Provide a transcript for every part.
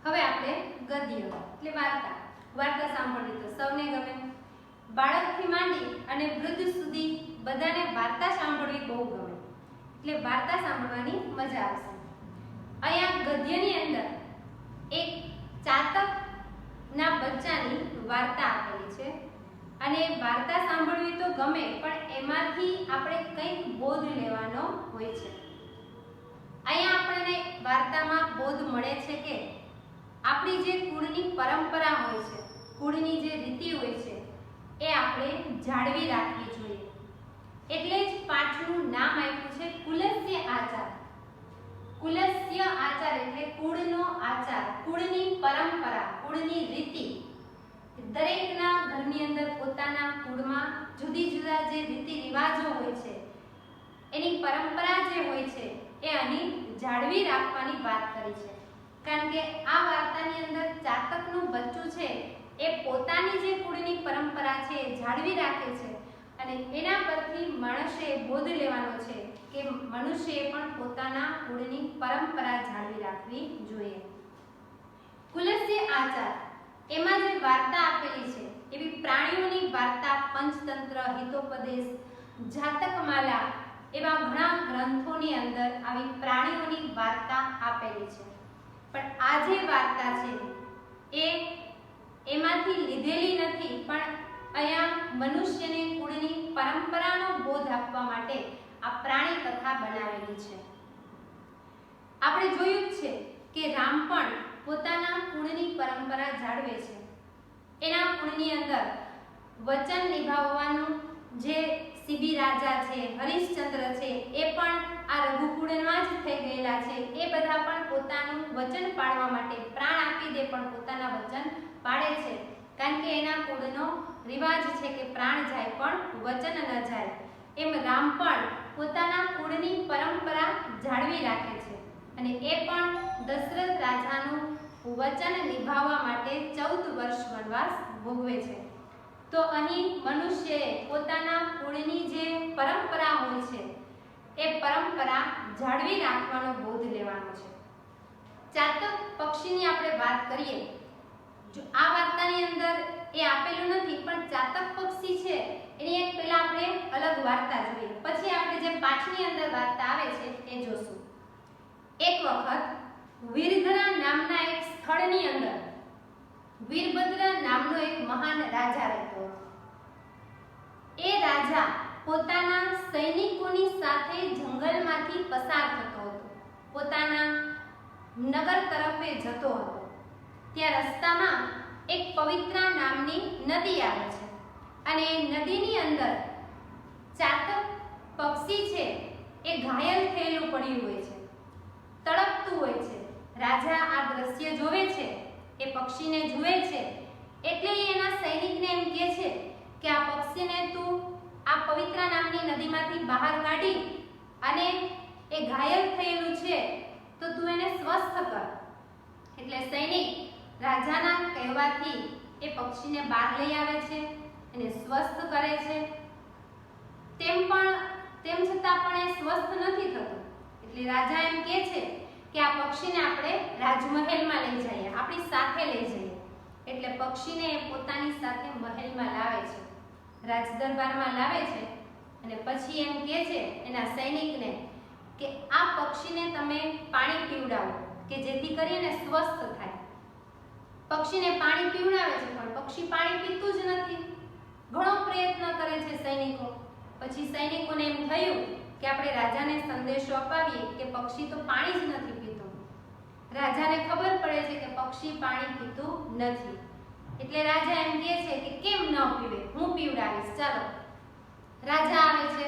હવે આપણે ગદ્ય એટલે વાર્તા. વાર્તા સાંભળવી તો સૌને ગમે. બાળકથી માંડી અને વૃદ્ધ સુધી બધાને વાર્તા સાંભળવી બહુ ગમે. એટલે વાર્તા સાંભળવાની મજા આવશે. અહીંયા ગદ્યની અંદર એક ચાતકના બચ્ચાની વાર્તા આપેલી છે અને વાર્તા સાંભળવી તો ગમે, પણ એમાંથી આપણે કંઈક બોધ લેવાનો હોય છે. અહીંયા આપણને વાર્તામાં બોધ મળે છે કે આપણી જે કુળની પરંપરા હોય છે, કુળની જે રીતિ હોય છે, એ આપણે જાળવી રાખવી જોઈએ. એટલે જ પાઠનું નામ આપ્યું છે કુલસ્ય આચાર. કુલસ્ય આચાર એટલે કુળનો આચાર, કુળની પરંપરા, કુળની રીતિ. દરેકના ઘરની અંદર પોતાના કુળમાં જુદી જુદા જે રીતિ રિવાજો હોય છે, એની પરંપરા જે હોય છે એ અહીં જાળવી રાખવાની વાત કરી છે. કારણ કે આ વાર્તાની અંદર ચાતકનું બચ્ચું છે એ પોતાની જે કુળની પરંપરા છે એ જાળવી રાખે છે અને એના પરથી માણસે બોધ લેવાનો છે કે મનુષ્યએ પણ પોતાના કુળની પરંપરા જાળવી રાખવી જોઈએ. કુલસ્ય આચાર એમાં જે વાર્તા આપેલી છે એવી પ્રાણીઓની વાર્તા, પંચતંત્ર, હિતોપદેશ, જાતકમાલા એવા ઘણા ગ્રંથોની અંદર આવી પ્રાણીઓની વાર્તા આપેલી છે. પણ આ જે વાર્તા છે એ એમાંથી લીધેલી નથી, પણ અહીંયા મનુષ્યને કુળની પરંપરાનો બોધ આપવા માટે આ પ્રાણી કથા બનાવેલી છે. આપણે જોયું જ છે કે રામ પણ પોતાના કુળની પરંપરા જાળવે છે. એના કુળની અંદર વચન નિભાવવાનું જે સીબી રાજા છે, હરિશ્ચંદ્ર છે, એ પણ આ રઘુકુળમાં જ થઈ ગયેલા છે. એ બધા પણ પોતાનું વચન પાળવા માટે પ્રાણ આપી દે, પણ પોતાના વચન પાળે છે. કારણ કે એના કુળનો રિવાજ છે કે પ્રાણ જાય પણ વચન ન જાય. એમ રામ પણ પોતાના કુળની પરંપરા જાળવી રાખે છે અને એ પણ દશરથ રાજાનું વચન નિભાવવા માટે 14 વર્ષ વનવાસ ભોગવે છે. તો અહીં મનુષ્યએ પોતાના કુળની જે પરંપરા હોય છે એ પરંપરા જાળવી રાખવાનો બોધ લેવાનો છે. ચાતક પક્ષીની આપણે વાત કરીએ, જો આ વાર્તાની અંદર એ આપેલું નથી, પણ ચાતક પક્ષી છે એની એક પહેલા આપણે અલગ વાર્તા જોઈએ, પછી આપણે જે પાછની અંદર વાર્તા આવે છે એ જોશું. એક વખત વીરધરા નામના એક સ્થળની અંદર વીરભદ્ર નામનો એક મહાન રાજા રહેતો હતો. એ રાજા પોતાના સૈનિકોની સાથે જંગલમાંથી પસાર થતો હતો, પોતાના નગર તરફે જતો હતો. ત્યાં રસ્તામાં એક પવિત્રા નામની નદી આવે છે અને એ નદીની અંદર ચાતક પક્ષી છે એ ઘાયલ થયેલું પડ્યું હોય છે, તડપતું હોય છે. રાજા આ દ્રશ્ય જોવે છે, એ પક્ષીને જુએ છે, એટલે એના સૈનિકને એમ કહે છે કે આ પક્ષીને તું આ પવિત્રા નામની નદીમાંથી બહાર કાઢી અને એ ઘાયલ થયેલું છે તો તું એને સ્વસ્થ કર. એટલે સૈનિક રાજાના કહેવાથી એ પક્ષીને બહાર લઈ આવે છે, એને સ્વસ્થ કરે છે. તેમ છતાં પણ એ સ્વસ્થ નથી થતું. એટલે રાજા એમ કહે છે કે આ પક્ષીને આપણે રાજમહેલમાં લઈ જઈએ, આપણી સાથે લઈ જઈએ. એટલે પક્ષીને પોતાની સાથે મહેલમાં લાવે છે, રાજદરબારમાં લાવે છે અને પછી એમ કહે છે એના સૈનિકને કે આ પક્ષીને તમે પાણી પીવડાવો કે જેથી કરીને સ્વસ્થ થાય. પક્ષીને પાણી પીવડાવે છે પણ પક્ષી પાણી પીતું જ નથી. ઘણો પ્રયત્ન કરે છે સૈનિકો. પછી સૈનિકોને એમ થયું કે આપણે રાજાને સંદેશો અપાવીએ કે પક્ષી તો પાણી જ નથી પીતું. રાજાને ખબર પડે છે કે પક્ષી પાણી પીતું નથી. એટલે રાજા એમ કહે છે કે કેમ ન પીવે, હું પીવડાવીશ, ચાલો. રાજા આવે છે,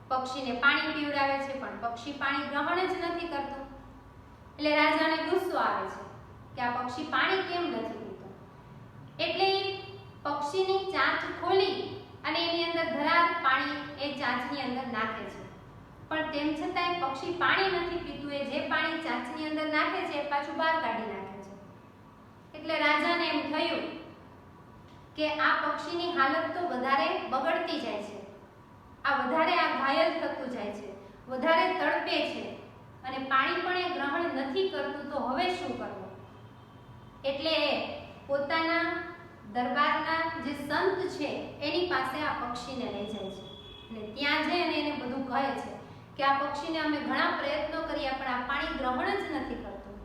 પક્ષીને પાણી પીવડાવે છે પણ પક્ષી પાણી ગ્રહણ જ નથી કરતું. એટલે રાજાને ગુસ્સો આવે છે કે આ પક્ષી પાણી કેમ નથી પીતું. એટલે પક્ષીની ચાંચ ખોલી અને એની અંદર ધરાર પાણી એ ચાંચની અંદર નાખે છે. પણ તેમ છતાં પક્ષી પાણી નથી પીતું. એ જે પાણી ચાંચની અંદર નાખે છે એ પાછું બહાર કાઢી નાખે છે. એટલે રાજાને એમ થયું કે આ પક્ષીની હાલત તો વધારે બગડતી જાય છે, આ વધારે આ ઘાયલ થતું જાય છે, વધારે તડપે છે અને પાણી પણ એ ગ્રહણ નથી કરતું, તો હવે શું કરવું. પોતાના દરબારના જે સંત છે એની પાસે આ પક્ષીને લઈ જાય છે અને ત્યાં જઈ અને એને બધું કહે છે કે આ પક્ષીને અમે ઘણા પ્રયત્નો કર્યા પણ આ પાણી ગ્રહણ જ નથી કરતું.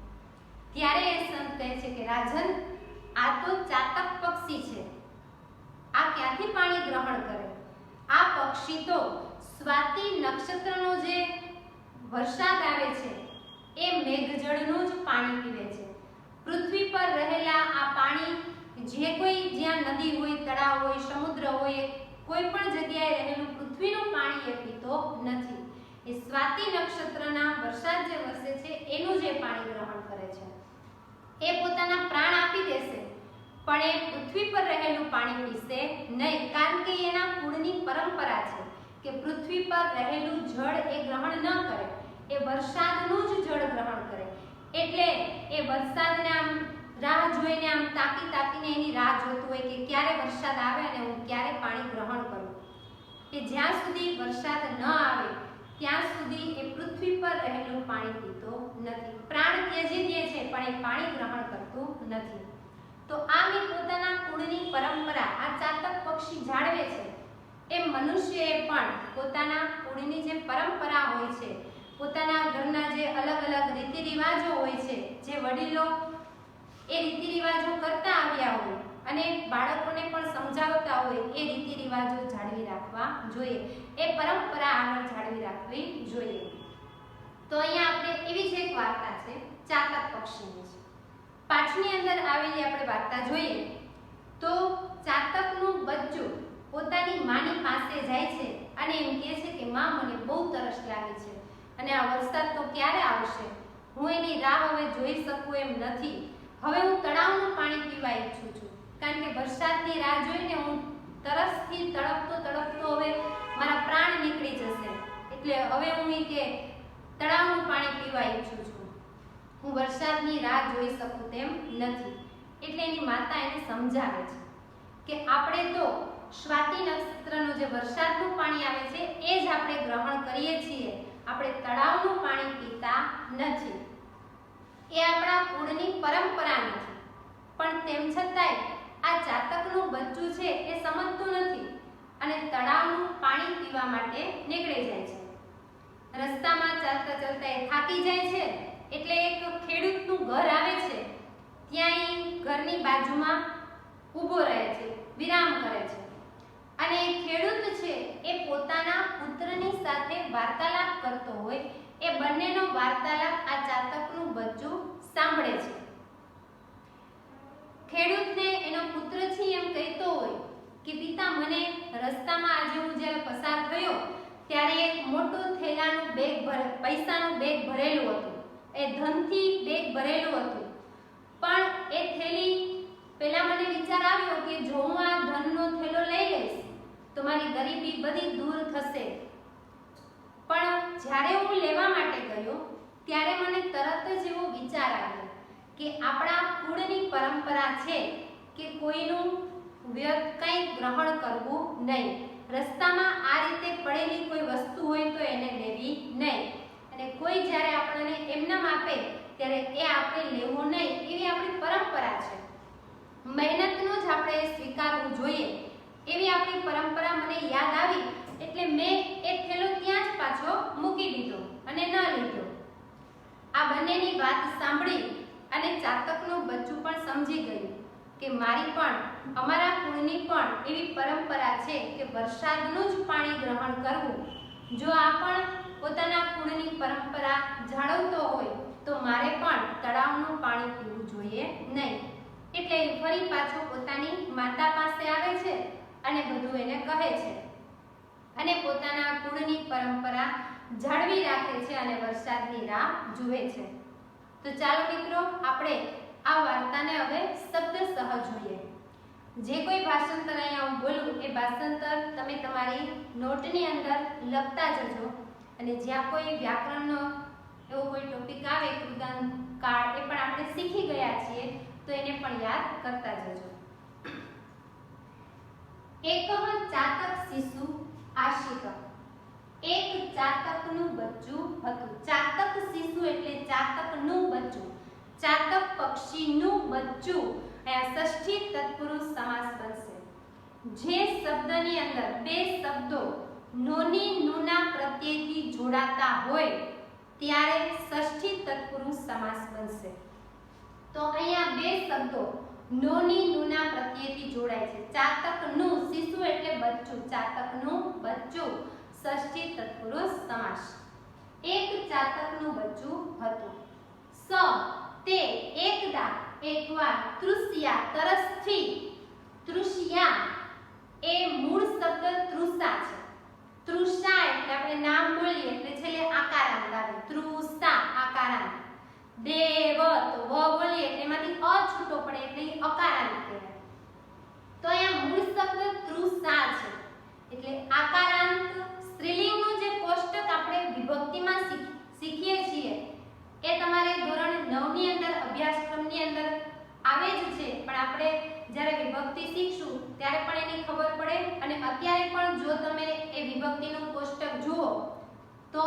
ત્યારે એ સંત કહે છે કે રાજન, આ તો ચાતક પક્ષી છે, આ ક્યાંથી પાણી ગ્રહણ કરે? આ પક્ષી તો સ્વાતિ નક્ષત્રનો જે વરસાદ આવે છે એ મેઘજળનું જ પાણી પીવે છે. પૃથ્વી પર રહેલા આ પાણી જે કોઈ જ્યાં નદી હોય, તળાવ હોય, સમુદ્ર હોય, કોઈ પણ જગ્યાએ રહેલું પૃથ્વીનું પાણી એ પીતો નથી. એ સ્વાતિ નક્ષત્રના વરસાદ જે વરસે છે એનું જે પાણી ગ્રહણ કરે છે. એ પોતાના પ્રાણ આપી દેશે પણ એ પૃથ્વી પર રહેલું પાણી પીશે નહીં, કારણ કે એના કુળની પરંપરા છે કે પૃથ્વી પર રહેલું જળ એ ગ્રહણ ન કરે, એ વરસાદનું જ જળ ગ્રહણ કરે. એટલે એ વરસાદને આમ રાહ જોઈને આમ તાકીને એની રાહ જોતું હોય કે ક્યારે વરસાદ આવે અને હું ક્યારે પાણી ગ્રહણ કરું. કે જ્યાં સુધી વરસાદ ન આવે ત્યાં સુધી એ પૃથ્વી પર રહેલું પાણી પીતો નથી, પ્રાણ ત્યજી દે છે પણ એ પાણી ગ્રહણ કરતું નથી. તો આમ એ પોતાના કુળની પરંપરા આ ચાતક પક્ષી જાળવે છે. એ મનુષ્યએ પણ પોતાના કુળની જે પરંપરા હોય છે, પોતાના ઘરના જે અલગ અલગ રીતિ રિવાજો હોય છે, જે વડીલો એ રીતિ રિવાજો કરતા આવ્યા હોય અને બાળકોને પણ સમજાવતા હોય, એ રીતિ રિવાજો જાળવી રાખવા જોઈએ, એ પરંપરા આગળ જાળવી રાખવી જોઈએ. તો અહીંયા આપણે એવી જ એક વાર્તા છે ચાતક પક્ષીની છે. પાઠની અંદર આવેલી આપણે વાર્તા જોઈએ તો ચાતકનું બચ્ચું પોતાની માની પાસે જાય છે અને એમ કહે છે કે માં, મને બહુ તરસ લાગી છે અને આ વરસાદ તો ક્યારે આવશે? હું એની રાહ હવે જોઈ શકું એમ નથી. હવે હું તળાવનું પાણી પીવા ઈચ્છું છું, કારણ કે વરસાદની રાહ જોઈને હું તરસથી તડપતો હવે મારા પ્રાણ નીકળી જશે. એટલે હવે હું કે તળાવનું પાણી પીવા ઈચ્છું છું, હું વરસાદની રાહ જોઈ શકું તેમ નથી. એટલે એની માતા એને સમજાવે છે કે આપણે તો સ્વાતિ નક્ષત્રનું જે વરસાદનું પાણી આવે છે એ જ આપણે ગ્રહણ કરીએ છીએ, આપણે તળાવનું પાણી પીતા નથી. એ આપણા કુળની પરંપરા નથી. પણ તેમ છતાંય આ ચાતકનું બચ્ચું છે એ સમજતું નથી અને તળાવનું પાણી પીવા માટે નીકળી જાય છે. રસ્તામાં ચાલતા એ થાકી જાય છે એટલે એક ખેડૂતનું ઘર આવે છે. ત્યાં એ ઘરની બાજુમાં ઊભો રહે છે, વિરામ કરે છે અને એ ખેડૂત છે એ પોતાના પુત્રની સાથે વાર્તાલાપ કરતો હોય, એ બંનેનો વાર્તાલાપ આ ચાતકનું બચ્ચું સાંભળે છે. ખેડૂતને એનો પુત્ર છે એમ કહેતો હોય કે પિતા, મને રસ્તામાં આજે હું જ્યારે પસાર થયો ત્યારે એક મોટું થેલાનું બેગ પૈસાનું બેગ ભરેલું હતું, એ ધનથી બેગ ભરેલું હતું. પણ એ થેલી પહેલા મને વિચાર આવ્યો કે જો હું આ ધનનો થેલો લઈ લઈશ તો મારી ગરીબી બધી દૂર થશે. પણ જ્યારે હું લેવા માટે ગયો ત્યારે મને તરત જ એવો વિચાર આવ્યો કે આપણા કુળની પરંપરા છે કે કોઈનું વ્યર્થ કંઈ ગ્રહણ કરવું નહીં. રસ્તામાં આ રીતે પડેલી કોઈ વસ્તુ હોય તો એને લેવી નહીં અને કોઈ જ્યારે આપણને એમનામ આપે ત્યારે એ આપણે લેવું નહીં, એવી આપણી પરંપરા છે. મહેનતનું જ આપણે સ્વીકારવું જોઈએ એવી આપણી પરંપરા મને યાદ આવી એટલે મેં એ થેલો ત્યાં જ પાછો મૂકી દીધો અને ન લીધો. આ બંનેની વાત સાંભળી અને ચાતકનું બચ્ચું પણ સમજી ગયું કે મારી પણ, અમારા કુળની પણ એવી પરંપરા છે કે વરસાદનું જ પાણી ગ્રહણ કરવું. જો આ પણ પોતાના કુળની પરંપરા જાળવતો હોય તો મારે પણ તળાવનું પાણી પીવું જોઈએ નહીં. એટલે ફરી પાછો પોતાની માતા પાસે આવે છે અને બધું એને કહે છે અને પોતાના કુળની પરંપરા જાળવી રાખે છે અને વરસાદની રાહ જુએ છે. તો ચાલો મિત્રો, આપણે આ વાર્તાને હવે શબ્દસહ જોઈએ. જે કોઈ ભાષાંતર અહીંયા હું બોલું એ ભાષાંતર તમે તમારી નોટની અંદર લખતા જજો અને જ્યાં કોઈ વ્યાકરણનો એવો કોઈ ટોપિક આવે, કૃદંત કાળ, એ પણ આપણે શીખી ગયા છીએ તો એને પણ યાદ કરતા જજો. એકહ ચાતક શિશુ આશિક. એક ચાતકનું બચ્ચું હતું. ચાતક શિશુ એટલે ચાતકનું બચ્ચું, ચાતક પક્ષીનું બચ્ચું અહીંયા ષષ્ઠી તત્પુરુષ સમાસ બનશે. જે શબ્દની અંદર બે શબ્દો નોની નુના પ્રત્યયથી જોડાતા હોય ત્યારે ષષ્ઠી તત્પુરુષ સમાસ બનશે. તો અહીંયા બે શબ્દો નોની નુના પ્રત્યયથી જોડાય છે. ચાતકનું, શિશુ એટલે બચ્ચું, ચાતકનું બચ્ચું, ષષ્ઠી તત્પુરુષ સમાસ. એક ચાતકનું બચ્ચું હતું. સ તે એકદા એકવાર તૃષ્યા તરસથી, તૃષ્યા એ મૂળ શબ્દ તૃષા છે. તૃષા એટલે આપણે નામ બોલીએ એટલે છેલ્લે આકારાંત આવે, તૃષા આકારાંત. દેવ તો વ બોલીએ એટલે એમાંથી અ છૂટો પડે એટલે અકારાંત કહેવાય. તો અહીંયા મૂળ શબ્દ તૃષા છે એટલે આકારાંત સ્ત્રીલિંગનું જે કોષ્ટક આપણે વિભક્તિમાં શીખીએ છીએ એ તમારે ધોરણ 9 ની અંદર અભ્યાસક્રમની અંદર આવે જ છે, પણ આપણે જ્યારે વિભક્તિ શીખશું ત્યારે પણ એની ખબર પડે. અને અત્યારે પણ જો તમે એ વિભક્તિનું કોષ્ટક જુઓ તો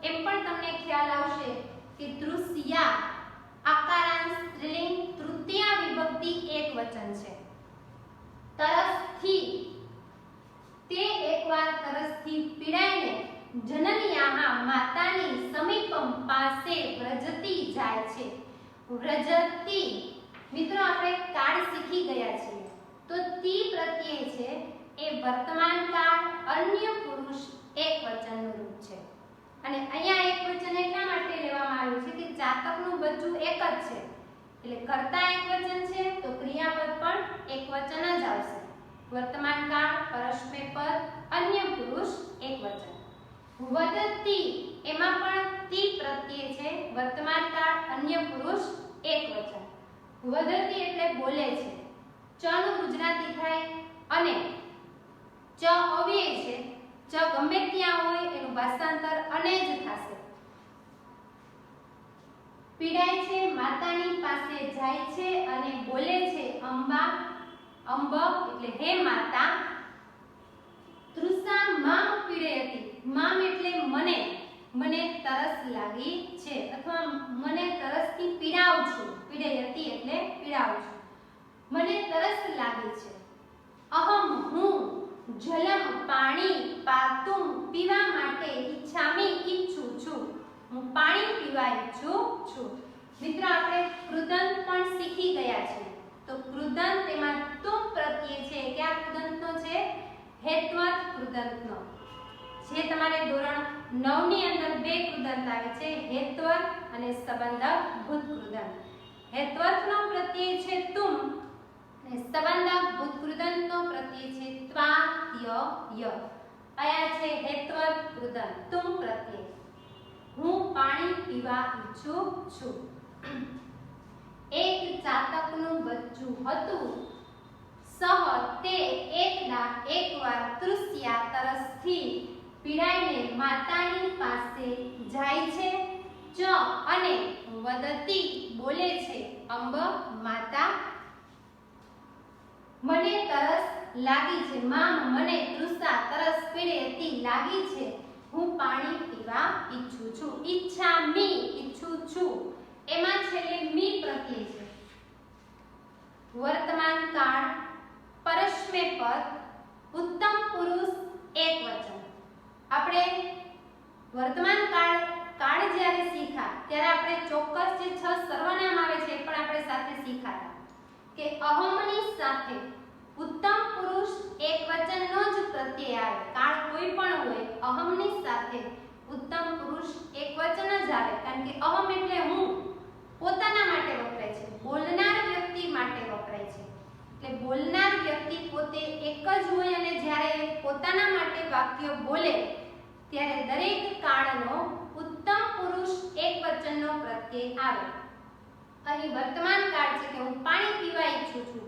એમ પણ તમને ખ્યાલ આવશે કે તૃષ્યા આકારાંત સ્ત્રીલિંગ તૃતીય વિભક્તિ એકવચન છે. તરસથી તે એકવાર તરસથી પીડાઈને જનનિયા માતાની સમીપમ પાસે વ્રજતી જાય છે. વ્રજતી મિત્રો આપણે કાળ શીખી ગયા છીએ તો તી પ્રત્યય છે એ વર્તમાન કાળ અન્ય પુરુષ એકવચનનું રૂપ છે. અને અહીંયા એકવચન એટલા માટે લેવામાં આવ્યું છે કે ચાતકનું બચ્ચું એક જ છે એટલે કર્તા એકવચન છે તો ક્રિયાપદ પણ એકવચન જ આવશે. વર્તમાન કાળ પરસ્મય પદ અન્ય પુરુષ એકવચન. વદતી એમાં પણ તી પ્રત્યય છે, વર્તમાન કાળ અન્ય પુરુષ એકવચન. વદતી એટલે બોલે છે. ચ નું ગુજરાતી થાય અને ચ અવ્યય છે. ચ ગમે ત્યાં હોય એનું ભાષાંતર અને જ થશે. પીડાય છે, માતાની પાસે જાય છે અને બોલે છે અંબા, અંબ એટલે હે માતા. તૃષા મામ પીડયતી, મામ એટલે મને, મને તરસ લાગી છે અથવા મને તરસથી પીડાઉં છું. પીડયતી એટલે પીડાઉં છું, મને તરસ લાગી છે. અહમ હું, જલમ પાણી, પાતુમ પીવા માટે, ઈચ્છામી ઈચ્છું છું, હું પાણી પીવા ઈચ્છું છું. મિત્રો આપણે કૃદંત પણ શીખી ગયા છે તો કૃદંત એમાં તુમ પ્રત્યય છે. કયા કૃદંતનો છે? હેત્વર્થ કૃદંતનો. જે તમારે ધોરણ 9 ની અંદર બે કૃદંત આવે છે, હેત્વર્થ અને સંબંધક ભૂત કૃદંત. હેત્વર્થનો પ્રત્યય છે તુમ અને સંબંધક ભૂત કૃદંતનો પ્રત્યય છે ત્વા ય. આયા છે હેત્વર્થ કૃદંત તુમ પ્રત્યય. હું પાણી પીવા ઈચ્છું છું. એક ચાતકનું બચ્ચું હતું. સહ તે એકદા એકવાર તૃષ્યા તરસથી પીડાઈને માતાની પાસે જાય છે. ચ અને વદતી બોલે છે અંબ માતા. મને તરસ લાગી છે. મામ મને તૃષા તરસ પીડેતી લાગી છે. હું પાણી પીવા ઈચ્છું છું. ઈચ્છા મી ઈચ્છું છું એમાં છેલ્લે મી પ્રત્યય છે. વર્તમાન કાળ પરસ્મય પદ ઉત્તમ પુરુષ એકવચન. આપણે વર્તમાન કાળ જ્યારે શીખ્યા ત્યારે આપણે ચોક્કસ જે 6 સર્વનામ આવે છે પણ આપણે સાથે શીખ્યા કે અહમની સાથે ઉત્તમ પુરુષ એકવચનનો જ પ્રત્યય આવે. કાળ કોઈ પણ હોય અહમની સાથે ઉત્તમ પુરુષ એકવચન જ આવે. કારણ કે અહમ એટલે હું, પોતાના માટે વપરાય છે, બોલનાર વ્યક્તિ માટે વપરાય છે. એટલે બોલનાર વ્યક્તિ પોતે એક જ હોય અને જ્યારે પોતાના માટે વાક્ય બોલે ત્યારે દરેક કાળનો ઉત્તમ પુરુષ એકવચનનો પ્રત્યય આવે. અહીં વર્તમાન કાળ છે કે હું પાણી પીવા ઈચ્છું છું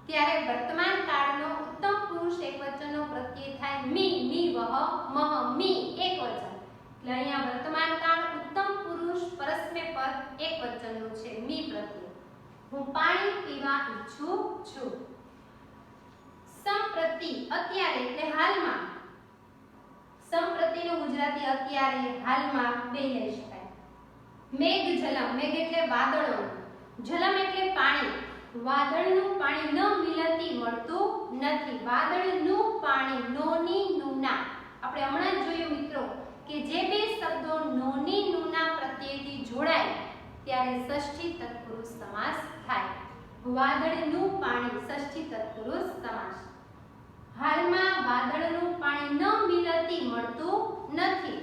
ત્યારે વર્તમાન કાળનો ઉત્તમ પુરુષ એકવચનનો પ્રત્યય થાય મી, મી વહ મહ મી એકવચન. એટલે અહીંયા વર્તમાન કાળ ઉત્તમ પુરુષ પરસ્મય પદ એકવચનનું છે મી પ્રત્યય. હું પાણી પીવા ઈચ્છું છું. સંપ્રતિ અત્યારે એટલે હાલમાં. સંપ્રતિનું ગુજરાતી અત્યારે હાલમાં બે લઈ શકાય. મેઘ જલમ, મેઘ એટલે વાદળો, જલમ એટલે પાણી, વાદળનું પાણી ન મિલતી મળતું નથી. વાદળનું પાણી નોની નુના, આપણે હમણાં જ જોયું મિત્રો કે જે બે શબ્દો નોની નુના પ્રત્યયથી જોડાય ત્યારે ષષ્ઠી તત્પુરુષ સમાસ થાય. વાદળનું પાણી ષષ્ઠી તત્પુરુષ સમાસ. હાલમાં વાદળનું પાણી ન મિલતી મળતું નથી.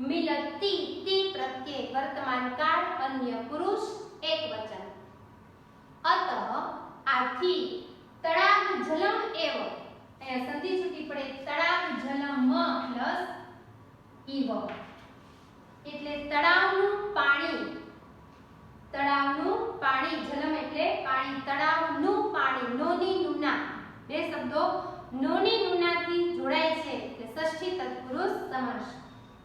મિલતી તી પ્રત્યય વર્તમાન કાળ અન્ય પુરુષ એકવચન. અતઃ આથી તળાવ જલમ એવ, અહીંયા સંધિ છૂટી પડે તળાવ જલમ પ્લસ ઈવ, એટલે તળાવનું પાણી જલમ એટલે પાણી, તળાવનું પાણી નોની નુના, બે શબ્દો નોની નુનાથી જોડાય છે એટલે ષષ્ઠી તત્પુરુષ સમાસ.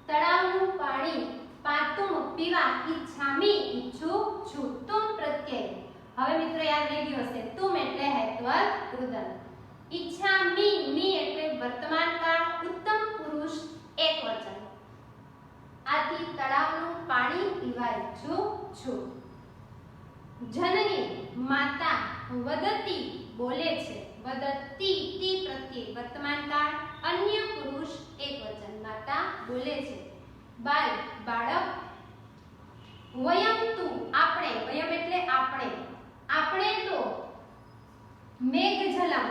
તળાવનું પાણી પાતુમ પીવા ઈચ્છામી ઈચ્છું છું. તુમ પ્રત્યય, હવે મિત્રો યાદ રહી ગયું હશે, તુમ એટલે હેત્વર કૃદંત, ઈચ્છામી મી એટલે વર્તમાન કાળ ઉત્તમ પુરુષ એકવચન. આથી તળાવનું પાણી પીવા ઈચ્છું છું. જનની માતા વદતી બોલે છે. વદતી તી પ્રત્યય વર્તમાન કાળ અન્ય પુરુષ એકવચન, માતા બોલે છે. બાલ બાળક. વયમ તુ આપણે, વયમ એટલે આપણે, આપણે તો મેઘજલમ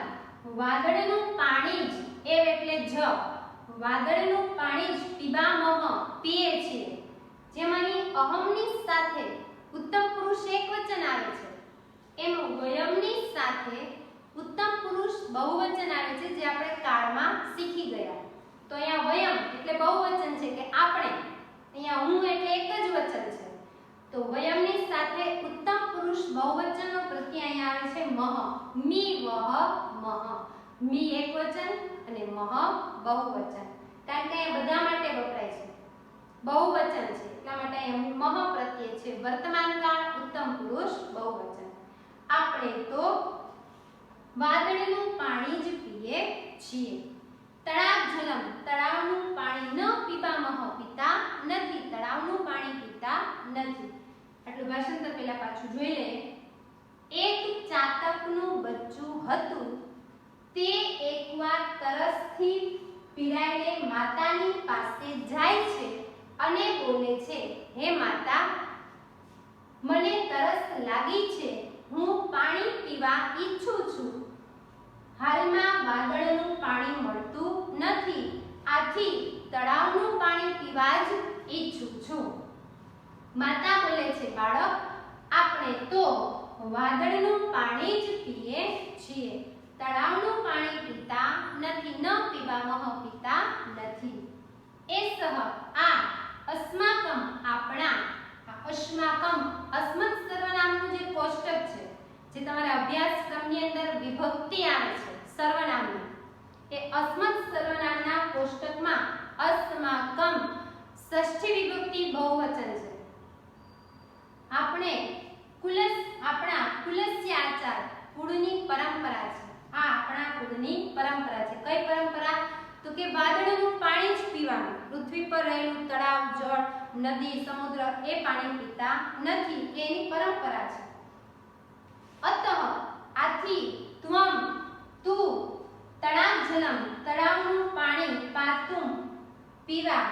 વાદળનું પાણી જ, એવ એટલે જ, વાદળનું પાણી જ પીબામહ પીએ છીએ. જેમાં અહીં અહમની સાથે ઉત્તમ પુરુષ એકવચન આવે છે, એમ વયમની સાથે ઉત્તમ પુરુષ બહુવચન આવે છે, જે આપણે કાળમાં શીખી ગયા. તો અહીંયા વયમ એટલે બહુવચન છે કે આપણે, અહીંયા હું એટલે એક જ વચન છે. તો વયમની સાથે ઉત્તમ પુરુષ બહુવચનનો પ્રત્યય અહીંયા આવે છે મહ. મી વહ મહ, મી એકવચન અને મહ બહુવચન, કારણ કે અહીંયા બધા માટે વપરાય છે, બહુવચન છે એટલા માટે અહીંયા મહ પ્રત્યય છે. વર્તમાન કાળ ઉત્તમ પુરુષ બહુવચન. આપણે તો વાદળનું પાણી જ પીએ છીએ. તળાવ જલમ, તળાવનું પાણી ન પીબામહ પીતા નથી, તળાવનું પાણી પીતા નથી. આટલું ભાષાંતર પહેલા પાછું જોઈ લઈએ. એક ચાતકનું બચ્ચું હતું, તે એકવાર તરસથી પીડાઈને માતાની પાસે જાય છે અને બોલે છે, હે માતા, મને તરસ લાગી છે, હું પાણી પીવા ઈચ્છું છું. હાલમાં વાદળનું પાણી મળતું નથી, આથી તળાવનું પાણી પીવા જ ઈચ્છું છું. માતા બોલે છે, બાળક, આપણે તો વાદળનું પાણી જ પીએ છીએ, તળાવનું પાણી પીતા નથી. ન પીબામહ પીતા નથી. એસહ આ અસ્માકમ આપણા, અસ્માકમ અસ્મત સર્વનામનું જે કોષ્ટક છે, જે તમારા અભ્યાસક્રમની અંદર વિભક્તિ આવે છે સર્વનામની, એ અસ્મત સર્વનામના કોષ્ટકમાં અસ્માકમ ષષ્ઠી વિભક્તિ બહુવચન છે. આપણે આપણા કુલસ્ય આચાર, કુળની પરંપરા છે. આ આપણા કુળની પરંપરા છે. કઈ પરંપરા? તો કે વાદળનું પાણી જ પીવાનું. પૃથ્વી પર રહેલું તળાવ, જળ, નદી, સમુદ્ર એ પાણી પીતા નથી, એની પરંપરા છે. અતઃ આથી ત્વમ તું તળાવ જલમ તળાવનું પાણી પાતુમ પીવા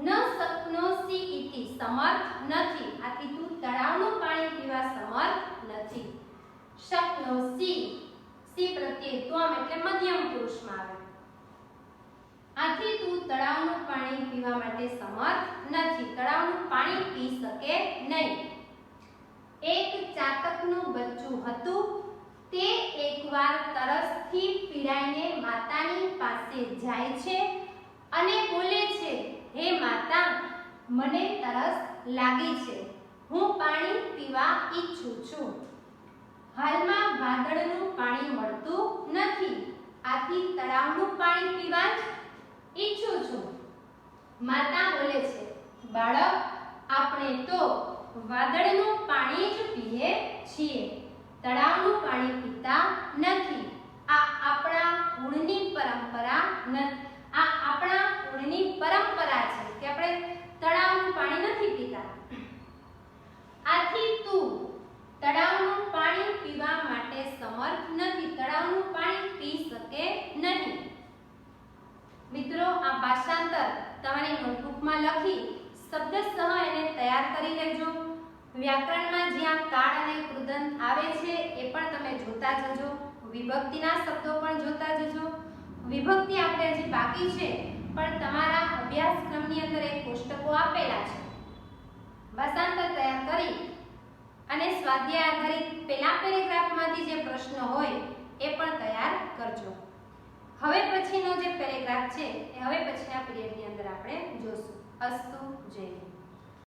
ન શક્નોસી ઇતિ સમર્થ નથી. આથી તું તળાવનું પાણી પીવા સમર્થ નથી. શક્નોસી સી પ્રત્યય ત્વમ એટલે મધ્યમ પુરુષમાં આવે. આથી તું તળાવનું પાણી પીવા માટે સમર્થ નથી, તળાવનું પાણી પી શકે નહીં. એક ચાતકનું બચ્ચું હતું, તે એકવાર તરસથી પીડાઈને માતાની પાસે જાય છે અને બોલે છે, હે માતા, મને તરસ લાગી છે, હું પાણી પીવા ઈચ્છું છું. હાલમાં વાદળનું પાણી મળતું નથી, આથી તળાવનું પાણી પીવા જ ઈચ્છું છું. માતા બોલે છે, બાળક, આપણે તો વાદળનું પાણી જ પીએ છીએ, તળાવનું પાણી પીતા નથી. આ આપણા કુળની પરંપરા છે કે આપણે તળાવનું પાણી નથી પીતા. આથી તું તળાવનું પાણી પીવા માટે વ્યાકરણમાં જ્યાં કાળ અને કૃદંત આવે છે એ પણ તમે જોતા જજો, વિભક્તિના શબ્દો પણ જોતા જજો. વિભક્તિ આપણે હજી બાકી છે, પણ તમારા અભ્યાસક્રમની અંદર એક કોષ્ટકો આપેલા છે. ભાષાંતર તૈયાર કરી અને સ્વાધ્યાય આધારિત પેલા પેરેગ્રાફમાંથી જે પ્રશ્નો હોય એ પણ તૈયાર કરજો. હવે પછીનો જે પેરેગ્રાફ છે એ હવે પછીના પીરિયડની અંદર આપણે જોશું. અસ્તુ જય.